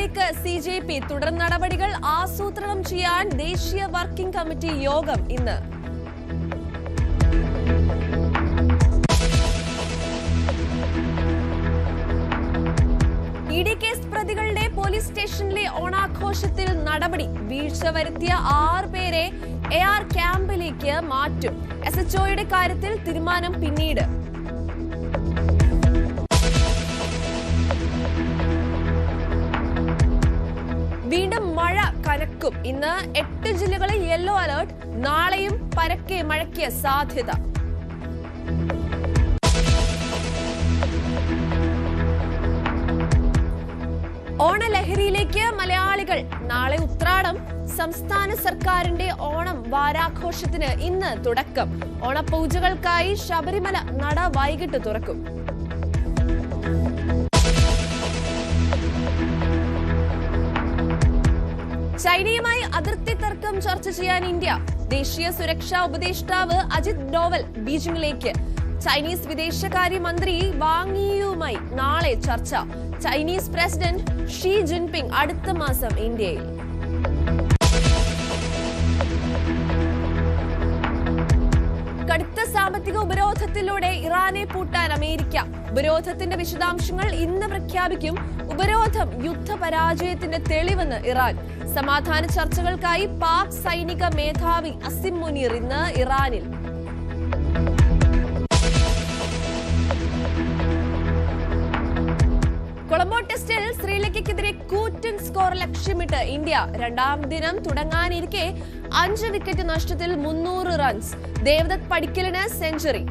നടപടികളിലേക്ക് CJP തുടർ നടപടികൾ ആസൂത്രണം ചെയ്യാൻ ദേശീയ വർക്കിംഗ് കമ്മിറ്റി യോഗം ഇന്ന്. ഇഡി കേസ് പ്രതികളുടെ പോലീസ് സ്റ്റേഷനിലെ ഓണാഘോഷത്തിൽ നടപടി. വീഴ്ച വരുത്തിയ 6 പേരെ AR ക്യാമ്പിലേക്ക് മാറ്റും. SHOയുടെ കാര്യത്തിൽ തീരുമാനം പിന്നീട്. വീണ്ടും മഴ കനക്കും. ഇന്ന് 8 ജില്ലകളിൽ യെല്ലോ അലർട്ട്. നാളെയും പരക്കെ മഴയ്ക്ക് സാധ്യത. ഓണലഹരിയിലേക്ക് മലയാളികൾ. നാളെ ഉത്രാടം. സംസ്ഥാന സർക്കാരിന്റെ ഓണം വാരാഘോഷത്തിന് ഇന്ന് തുടക്കം. ഓണപൂജകൾക്കായി ശബരിമല നട വൈകിട്ട് തുറക്കും. ചൈനയുമായി അതിർത്തി തർക്കം ചർച്ച ചെയ്യാൻ ഇന്ത്യ. ദേശീയ സുരക്ഷാ ഉപദേഷ്ടാവ് അജിത് ഡോവൽ ബീജിംഗിലേക്ക്. ചൈനീസ് വിദേശകാര്യമന്ത്രി വാങ് യിയുമായി നാളെ ചർച്ച. ചൈനീസ് പ്രസിഡന്റ് ഷീ ജിൻപിങ് അടുത്ത മാസം ഇന്ത്യയിൽ. കടുത്ത സാമ്പത്തിക ഉപരോധത്തിലൂടെ ഇറാനെ പൂട്ടാൻ അമേരിക്ക. ഉപരോധത്തിന്റെ വിശദാംശങ്ങൾ ഇന്ന് പ്രഖ്യാപിക്കും. ഉപരോധം യുദ്ധപരാജയത്തിന്റെ തെളിവെന്ന് ഇറാൻ. സമാധാന ചർച്ചകൾക്കായി പാക് സൈനിക മേധാവി അസിം മുനീർ ഇന്ന് ഇറാനിൽ. കൊളംബോ ടെസ്റ്റിൽ ശ്രീലങ്കയ്ക്കെതിരെ കൂറ്റൻ സ്കോർ ലക്ഷ്യമിട്ട് ഇന്ത്യ. രണ്ടാം ദിനം തുടങ്ങാനിരിക്കെ 5 വിക്കറ്റ് നഷ്ടത്തിൽ 300 റൺസ്. ദേവദത്ത് പടിക്കലിന് സെഞ്ചുറി.